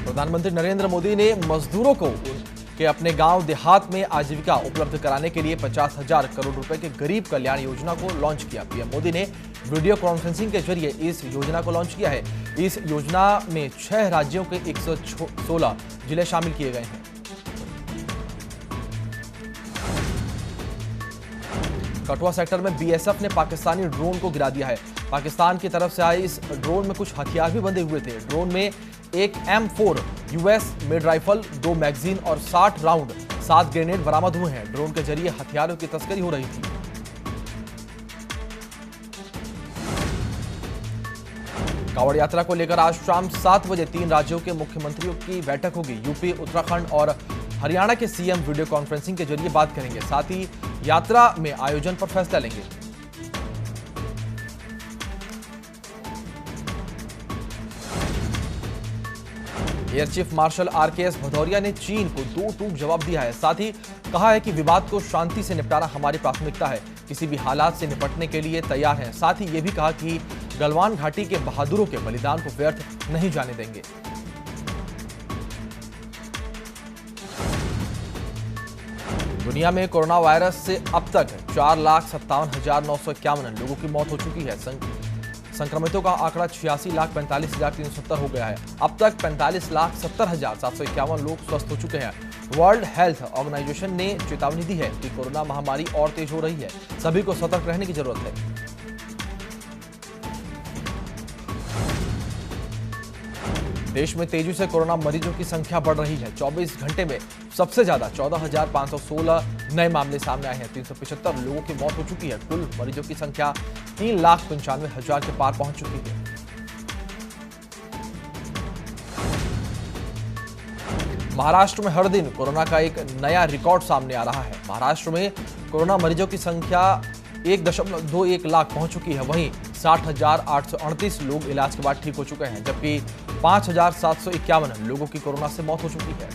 प्रधानमंत्री नरेंद्र मोदी ने मजदूरों को के अपने गांव देहात में आजीविका उपलब्ध कराने के लिए 50,000 करोड़ रुपए के गरीब कल्याण योजना को लॉन्च किया। पीएम मोदी ने वीडियो कॉन्फ्रेंसिंग के जरिए इस योजना को लॉन्च किया है। इस योजना में 6 राज्यों के 116 जिले शामिल किए गए हैं। कठुआ सेक्टर में बीएसएफ ने पाकिस्तानी ड्रोन को गिरा दिया है। पाकिस्तान की तरफ से आए इस ड्रोन में कुछ हथियार भी बंधे हुए थे। ड्रोन में एक M4 US made rifle, 2 magazine और 60 राउंड 7 ग्रेनेड बरामद हुए हैं। ड्रोन के जरिए हथियारों की तस्करी हो रही थी। कांवड़ यात्रा को लेकर आज शाम 7 बजे 3 राज्यों के मुख्यमंत्रियों की बैठक होगी। यूपी, उत्तराखंड और हरियाणा के सीएम वीडियो कॉन्फ्रेंसिंग के जरिए बात करेंगे। साथ ही यात्रा में आयोजन पर फैसला लेंगे। Air chief marshal RKS Bhadauria ने चीन को 2 टूक जवाब दिया है। साथ ही कहा है कि विवाद को शांति से निपटाना हमारी प्राथमिकता है, किसी भी हालात से निपटने के लिए तैयार हैं। साथ ही यह भी कहा कि गलवान घाटी के बहादुरों के बलिदान को व्यर्थ नहीं जाने देंगे। दुनिया में कोरोना वायरस से अब तक 4,57,951 लोगों की मौत हो चुकी है। संक्रमितों का आंकड़ा 86,45,370 हो गया है। अब तक 45,70,751 लोग स्वस्थ हो चुके हैं। वर्ल्ड हेल्थ ऑर्गेनाइजेशन ने चेतावनी दी है कि कोरोना महामारी और तेज हो रही है, सभी को सतर्क रहने की जरूरत है। देश में तेजी से कोरोना मरीजों की संख्या बढ़ रही है। 24 घंटे में सबसे ज्यादा 14,516 नए मामले सामने आए हैं। 375 लोगों की मौत हो चुकी है। कुल मरीजों की संख्या 3,95,000 के पार पहुंच चुकी है। महाराष्ट्र में हर दिन कोरोना का एक नया रिकॉर्ड सामने आ रहा है। महाराष्ट्र में कोरोना मरीजों की संख्या 1.21 लाख पहुंच चुकी है। वहीं 60,838 लोग इलाज के बाद ठीक हो चुके हैं, जबकि 5,751 लोगों की कोरोना से मौत हो चुकी है।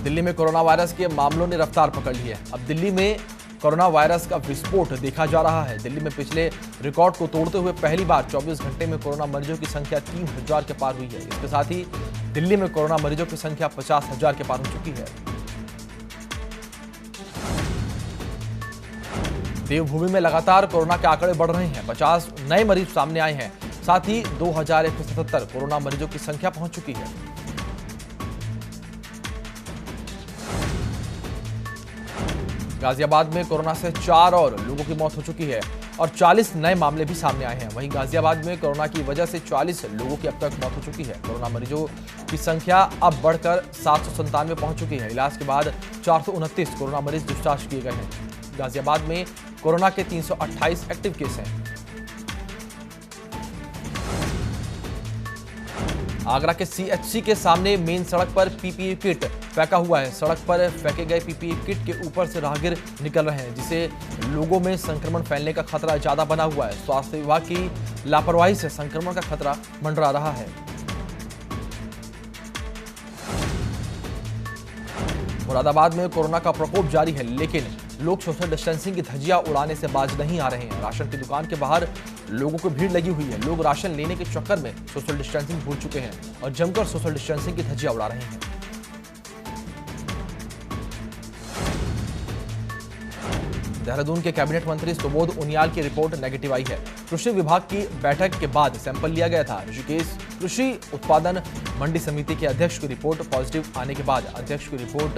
दिल्ली में कोरोना वायरस के मामलों ने रफ्तार पकड़ ली है। अब दिल्ली में कोरोना वायरस का विस्फोट देखा जा रहा है। दिल्ली में पिछले रिकॉर्ड को तोड़ते हुए पहली बार 24 घंटे में कोरोना मरीजों की संख्या 3,000 के पार हुई है। इसके साथ ही दिल्ली में कोरोना मरीजों की संख्या 50,000 के पार हो चुकी है। देवभूमि में लगातार कोरोना के आंकड़े बढ़ रहे हैं। 50 नए मरीज सामने आए हैं। साथ ही 2,177 कोरोना मरीजों की संख्या पहुंच चुकी है। गाजियाबाद में कोरोना से 4 और लोगों की मौत हो चुकी है और 40 नए मामले भी सामने आए हैं। वहीं गाजियाबाद में कोरोना की वजह से 40 लोगों की अब तक मौत हो चुकी है। कोरोना मरीजों की संख्या अब बढ़कर 797 पहुंच चुकी है। इलाज के बाद 429 कोरोना मरीज डिस्चार्ज किए गए हैं। गाजियाबाद में कोरोना के 328 एक्टिव केस हैं। आगरा के CHC के सामने मेन सड़क पर PPE किट फेंका हुआ है। सड़क पर फेंके गए PPE किट के ऊपर से राहगीर निकल रहे हैं, जिससे लोगों में संक्रमण फैलने का खतरा ज्यादा बना हुआ है। स्वास्थ्य विभाग की लापरवाही से संक्रमण का खतरा मंडरा रहा है। मुरादाबाद में कोरोना का प्रकोप जारी है, लेकिन लोग सोशल डिस्टेंसिंग की धज्जियां उड़ाने से बाज नहीं आ रहे हैं। राशन की दुकान के बाहर लोगों को भीड़ लगी हुई है। लोग राशन लेने के चक्कर में सोशल डिस्टेंसिंग भूल चुके हैं और जमकर सोशल डिस्टेंसिंग की धज्जियां उड़ा रहे हैं। देहरादून के कैबिनेट मंत्री सुबोध उनियाल की रिपोर्ट नेगेटिव आई है। कृषि विभाग की बैठक के बाद सैंपल लिया गया था। ऋषिकेश कृषि उत्पादन मंडी समिति के अध्यक्ष की रिपोर्ट पॉजिटिव आने के बाद अध्यक्ष की रिपोर्ट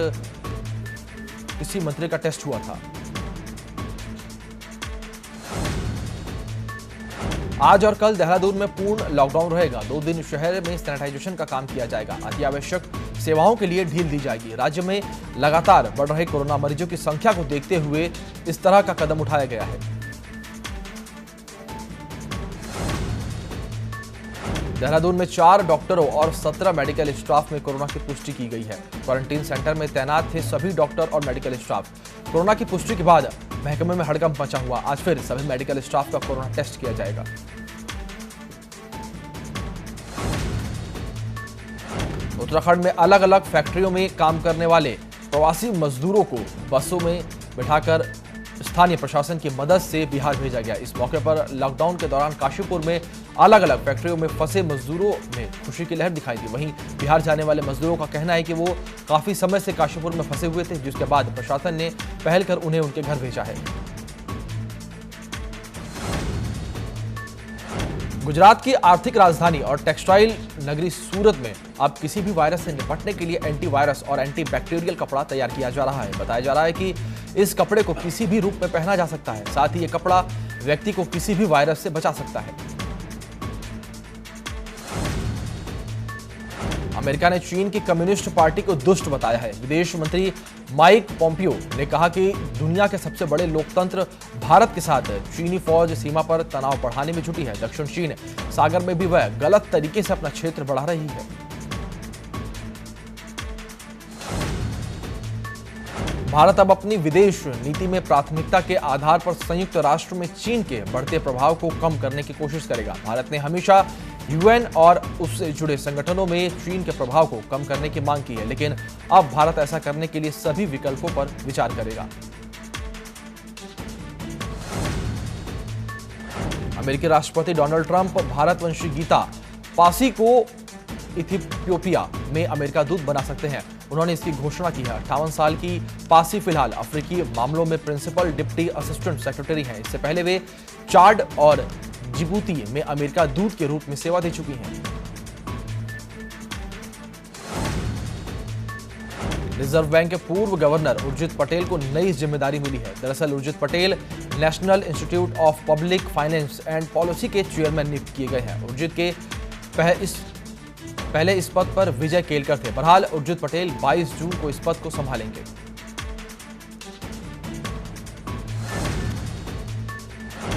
कृषि मंत्री का टेस्ट हुआ था। आज और कल देहरादून में पूर्ण लॉकडाउन रहेगा। 2 दिन शहर में सैनिटाइजेशन का काम किया जाएगा। अति आवश्यक सेवाओं के लिए ढील दी जाएगी। राज्य में लगातार बढ़ रहे कोरोना मरीजों की संख्या को देखते हुए इस तरह का कदम उठाया गया है। देहरादून में 4 डॉक्टरों और 17 मेडिकल स्टाफ में कोरोना की पुष्टि की गई है। क्वारंटीन सेंटर में तैनात थे सभी डॉक्टर और मेडिकल स्टाफ। कोरोना की पुष्टि के बाद महकमे में हड़कंप मचा हुआ। आज फिर सभी मेडिकल स्टाफ का कोरोना टेस्ट किया जाएगा। उत्तराखंड में अलग अलग फैक्ट्रियों में काम करने वाले प्रवासी मजदूरों को बसों में बिठाकर स्थानीय प्रशासन की मदद से बिहार भेजा गया। इस मौके पर लॉकडाउन के दौरान काशीपुर में अलग अलग फैक्ट्रियों में फंसे मजदूरों में खुशी की लहर दिखाई दी। वहीं बिहार जाने वाले मजदूरों का कहना है कि वो काफी समय से काशीपुर में फंसे हुए थे, जिसके बाद प्रशासन ने पहल कर उन्हें उनके घर भेजा है। गुजरात की आर्थिक राजधानी और टेक्सटाइल नगरी सूरत में अब किसी भी वायरस से निपटने के लिए एंटीवायरस और एंटीबैक्टीरियल कपड़ा तैयार किया जा रहा है। बताया जा रहा है कि इस कपड़े को किसी भी रूप में पहना जा सकता है। साथ ही ये कपड़ा व्यक्ति को किसी भी वायरस से बचा सकता है। अमेरिका ने चीन की कम्युनिस्ट पार्टी को दुष्ट बताया है। विदेश मंत्री माइक पोम्पियो ने कहा कि दुनिया के सबसे बड़े लोकतंत्र भारत के साथ चीनी फौज सीमा पर तनाव बढ़ाने में जुटी है। दक्षिण चीन सागर में भी वह गलत तरीके से अपना क्षेत्र बढ़ा रही है। भारत अब अपनी विदेश नीति में प्राथमिकता के आधार पर संयुक्त राष्ट्र में चीन के बढ़ते प्रभाव को कम करने की कोशिश करेगा। भारत ने हमेशा यूएन और उससे जुड़े संगठनों में चीन के प्रभाव को कम करने की मांग की है, लेकिन अब भारत ऐसा करने के लिए सभी विकल्पों पर विचार करेगा। अमेरिकी राष्ट्रपति डोनाल्ड ट्रंप भारतवंशी गीता पासी को इथियोपिया में अमेरिका दूत बना सकते हैं। उन्होंने इसकी घोषणा की है। 58 साल की पासी फिलहाल अफ्रीकी मामलों में प्रिंसिपल डिप्टी असिस्टेंट सेक्रेटरी हैं। इससे पहले वे चाड और जिबूती में अमेरिका दूत के रूप में सेवा दे चुकी हैं। रिजर्व बैंक के पूर्व गवर्नर उर्जित पटेल को नई जिम्मेदारी मिली है। दरअसल Urjit Patel national institute of public finance and policy के चेयरमैन नियुक्त किए गए हैं। उर्जित के पहले इस पद पर विजय केलकर थे। बहरहाल उर्जित पटेल 22 जून को इस पद को संभालेंगे।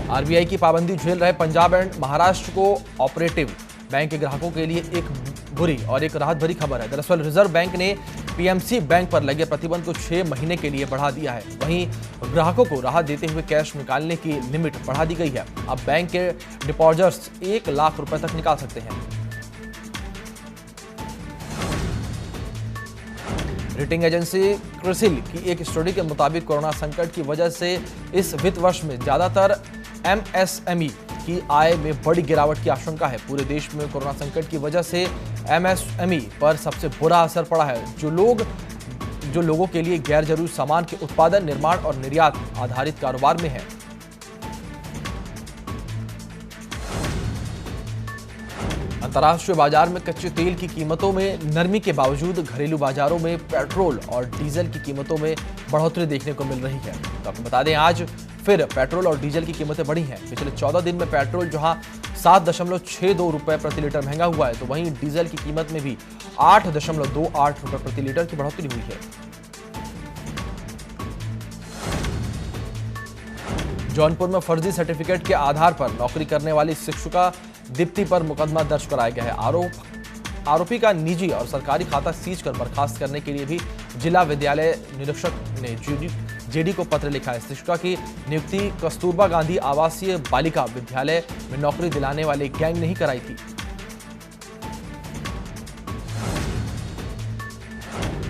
आरबीआई की पाबंदी झेल रहे Punjab and Maharashtra co operative bank के ग्राहकों के लिए एक बुरी और एक राहत भरी खबर है। दरअसल रिजर्व बैंक ने पीएमसी बैंक पर लगे प्रतिबंध को 6 महीने के लिए बढ़ा दिया है। वहीं ग्राहकों को राहत देते हुए कैश निकालने की लिमिट बढ़ा दी गई है। अब बैंक के डिपॉजिट्स 1 लाख रुपए तक निकाल सकते हैं। रेटिंग एजेंसी क्रिसिल की एक स्टडी के मुताबिक कोरोना संकट की वजह से इस वित्त वर्ष में ज्यादातर एमएसएमई की आय में बड़ी गिरावट की आशंका है। पूरे देश में कोरोना संकट की वजह से एमएसएमई पर सबसे बुरा असर पड़ा है, जो लोगों के लिए गैर जरूरी सामान के उत्पादन, निर्माण और निर्यात आधारित कारोबार में है। अंतर्राष्ट्रीय बाजार में कच्चे तेल की कीमतों में नरमी के बावजूद घरेलू बाजारों में पेट्रोल और डीजल की कीमतों में बढ़ोतरी देखने को मिल रही है। तो आपको बता दें, आज फिर पेट्रोल और डीजल की कीमतें बढ़ी हैं। पिछले 14 दिन में पेट्रोल जहां 7.62 रुपए प्रति लीटर महंगा हुआ है, तो वहीं डीजल की कीमत में भी 8.28 रुपए प्रति लीटर की बढ़ोतरी हुई है। जौनपुर में फर्जी सर्टिफिकेट के आधार पर नौकरी करने वाली शिक्षिका दीप्ति पर मुकदमा दर्ज कराया गया है। आरोपी का निजी और सरकारी खाता सीज कर बर्खास्त करने के लिए भी जिला विद्यालय निरीक्षक ने जेडी को पत्र लिखा है। शिक्षिका की नियुक्ति कस्तूरबा गांधी आवासीय बालिका विद्यालय में नौकरी दिलाने वाले गैंग ने ही कराई थी।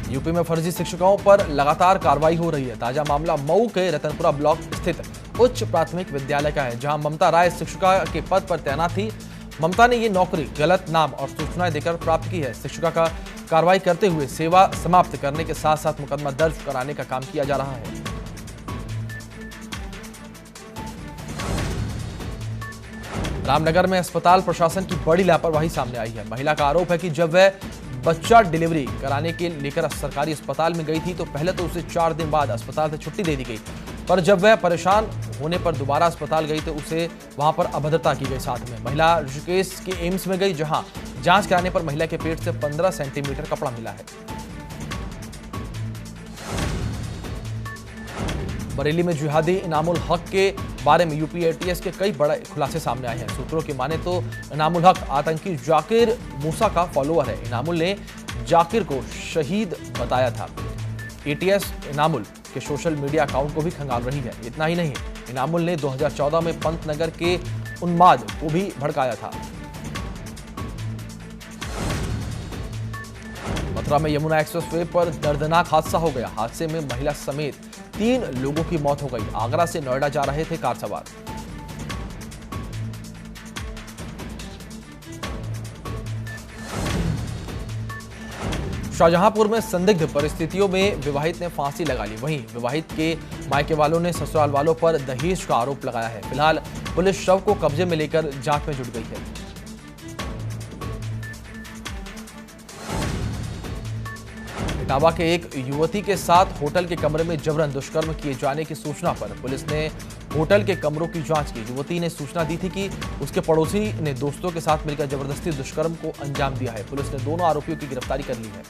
यूपी में फर्जी शिक्षकों पर लगातार कार्रवाई हो रही है। ताजा मामला मऊ के रतनपुरा ब्लॉक स्थित उच्च प्राथमिक विद्यालय का है, जहां ममता राय शिक्षिका के पद पर तैनात थी। ममता ने ये नौकरी गलत नाम और सूचनाएं देकर प्राप्त की है। शिक्षिका का कार्रवाई करते हुए सेवा समाप्त करने के साथ साथ मुकदमा दर्ज कराने का काम किया जा रहा है। रामनगर में अस्पताल प्रशासन की बड़ी लापरवाही सामने आई है। महिला का आरोप है कि जब वह बच्चा डिलीवरी कराने के लेकर सरकारी अस्पताल में गई थी, तो पहले तो उसे 4 दिन बाद अस्पताल से छुट्टी दे दी गई, पर जब वह परेशान होने पर दोबारा अस्पताल गई तो उसे वहां पर अभद्रता की गई। साथ में महिला ऋषिकेश के एम्स में गई, जहां जांच कराने पर महिला के पेट से 15 सेंटीमीटर कपड़ा मिला है। बरेली में जिहादी इनामुल हक के बारे में यूपी एटीएस के कई बड़े खुलासे सामने आए हैं। सूत्रों की माने तो इनामुल हक आतंकी जाकिर मूसा का फॉलोअर है। इनामुल ने जाकिर को शहीद बताया था। एटीएस इनामुल के सोशल मीडिया अकाउंट को भी खंगाल रही है। इतना ही नहीं, इनामुल ने 2014 में पंतनगर के उन्माद को भी भड़काया था। मथुरा में यमुना एक्सप्रेसवे पर दर्दनाक हादसा हो गया। हादसे में महिला समेत 3 लोगों की मौत हो गई। आगरा से नोएडा जा रहे थे कार सवार। शाहजहांपुर में संदिग्ध परिस्थितियों में विवाहित ने फांसी लगा ली। वहीं विवाहित के मायके वालों ने ससुराल वालों पर दहेज का आरोप लगाया है। फिलहाल पुलिस शव को कब्जे में लेकर जांच में जुट गई है। इटावा के एक युवती के साथ होटल के कमरे में जबरन दुष्कर्म किए जाने की सूचना पर पुलिस ने होटल के कमरों की जांच की। युवती ने सूचना दी थी कि उसके पड़ोसी ने दोस्तों के साथ मिलकर जबरदस्ती दुष्कर्म को अंजाम दिया है। पुलिस ने दोनों आरोपियों की गिरफ्तारी कर ली है।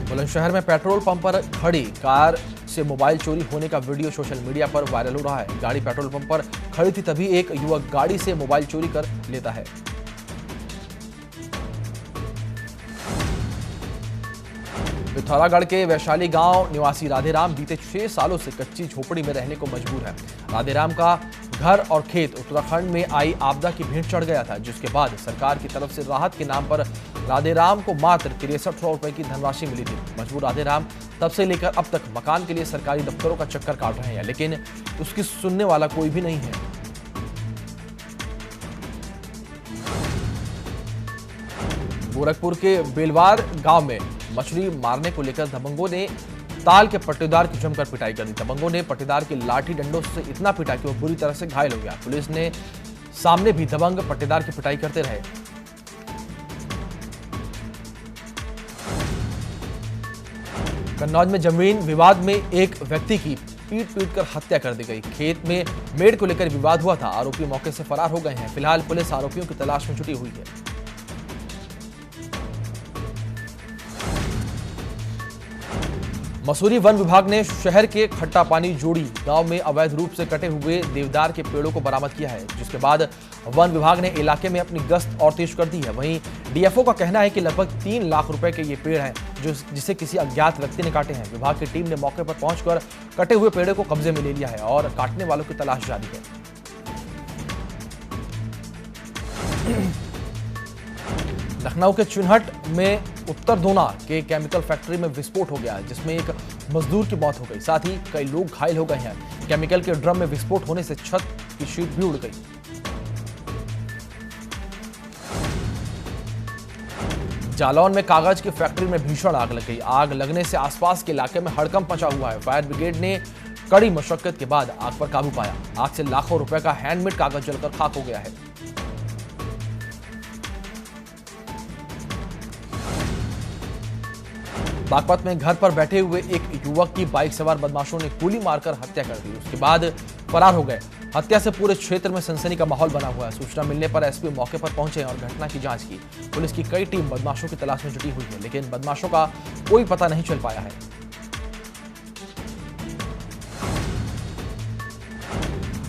बुलंदशहर में पेट्रोल पंप पर खड़ी कार से मोबाइल चोरी होने का वीडियो सोशल मीडिया पर वायरल हो रहा है। गाड़ी पेट्रोल पंप पर खड़ी थी, तभी एक युवक गाड़ी से मोबाइल चोरी कर लेता है। पिथौरागढ़ के वैशाली गांव निवासी राधेराम बीते 6 सालों से कच्ची झोपड़ी में रहने को मजबूर है। राधेराम का घर और खेत उत्तराखंड में आई आपदा की भेंट चढ़ गया था, जिसके बाद सरकार की तरफ से राहत के नाम पर राधेराम को मात्र 6300 रुपए की धनराशि मिली थी। मजबूर राधेराम तब से लेकर अब तक मकान के लिए सरकारी दफ्तरों का चक्कर काट रहे हैं, लेकिन उसकी सुनने वाला कोई भी नहीं है। गोरखपुर के बेलवार गांव में मछली मारने को लेकर दबंगों ने ताल के पट्टेदार की जमकर पिटाई कर दी। दबंगों ने पट्टेदार की लाठी डंडों से इतना पिटा कि वो बुरी तरह से घायल हो गया। पुलिस ने सामने भी दबंग पट्टेदार की पिटाई करते रहे। कन्नौज में जमीन विवाद में एक व्यक्ति की पीट कर हत्या कर दी गई। खेत में मेड़ को लेकर विवाद हुआ था। आरोपी मौके से फरार हो गए हैं। फिलहाल पुलिस आरोपियों की तलाश में जुटी हुई है। मसूरी वन विभाग ने शहर के खट्टा पानी जोड़ी गांव में अवैध रूप से कटे हुए देवदार के पेड़ों को बरामद किया है, जिसके बाद वन विभाग ने इलाके में अपनी गश्त और तेज कर दी है। वहीं डीएफओ का कहना है कि लगभग 3 लाख रुपए के ये पेड़ हैं, जिसे किसी अज्ञात व्यक्ति ने काटे हैं। विभाग की टीम ने मौके पर पहुंचकर कटे हुए पेड़ों को कब्जे में ले लिया है और काटने वालों की तलाश जारी है। लखनऊ के चुनहट में उत्तर धोना के केमिकल फैक्ट्री में विस्फोट हो गया, जिसमें एक मजदूर की मौत हो गई। साथ ही कई लोग घायल हो गए हैं। केमिकल के ड्रम में विस्फोट होने से छत की शीट भी उड़ गई। जालौन में कागज की फैक्ट्री में भीषण आग लग गई। आग लगने से आसपास के इलाके में हड़कंप मचा हुआ है। फायर ब्रिगेड ने कड़ी मशक्कत के बाद आग पर काबू पाया। आग से लाखों रुपए का हैंडमेड कागज जलकर खाक हो गया है। बागपत में घर पर बैठे हुए एक युवक की बाइक सवार बदमाशों ने गोली मारकर हत्या कर दी। उसके बाद फरार हो गए। हत्या से पूरे क्षेत्र में सनसनी का माहौल बना हुआ है। सूचना मिलने पर एसपी मौके पर पहुंचे और घटना की जांच की। पुलिस की कई टीम बदमाशों की तलाश में जुटी हुई है, लेकिन बदमाशों का कोई पता नहीं चल पाया है।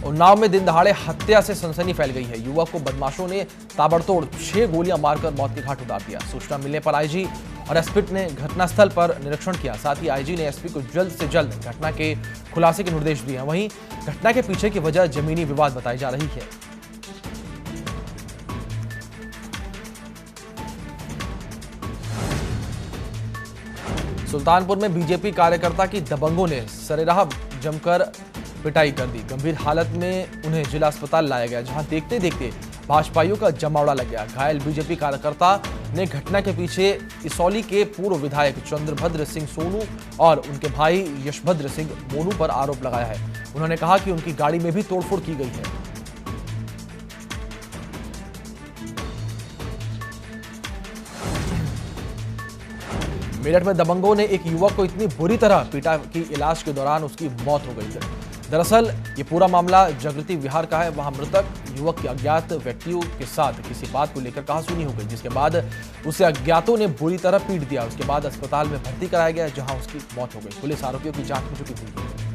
उन्नाव में दिन दहाड़े हत्या से सनसनी फैल गई है। युवक को बदमाशों ने ताबड़तोड़ 6 गोलियां मारकर मौत के घाट उतार दिया। सूचना मिलने पर आईजी और एसपी ने घटनास्थल पर निरीक्षण किया। साथ ही आईजी ने एसपी को जल्द से जल्द घटना के खुलासे के निर्देश दिए हैं। वहीं घटना के पीछे की वजह जमीनी विवाद बताई जा रही है। सुल्तानपुर में बीजेपी कार्यकर्ता की दबंगों ने सरेराह जमकर पिटाई कर दी। गंभीर हालत में उन्हें जिला अस्पताल लाया गया, जहां देखते देखते भाजपाइयों का जमावड़ा लग गया। घायल बीजेपी कार्यकर्ता ने घटना के पीछे इसौली के पूर्व विधायक चंद्रभद्र सिंह सोनू और उनके भाई यशभद्र सिंह मोनू पर आरोप लगाया है। उन्होंने कहा कि उनकी गाड़ी में भी तोड़फोड़ की गई है। मेरठ में दबंगों ने एक युवक को इतनी बुरी तरह पीटा कि इलाज के दौरान उसकी मौत हो गई। दरअसल ये पूरा मामला जागृति विहार का है। वहां मृतक युवक के अज्ञात व्यक्तियों के साथ किसी बात को लेकर कहासुनी हो गई, जिसके बाद उसे अज्ञातों ने बुरी तरह पीट दिया। उसके बाद अस्पताल में भर्ती कराया गया, जहां उसकी मौत हो गई। पुलिस आरोपियों की जांच में जुटी हुई है।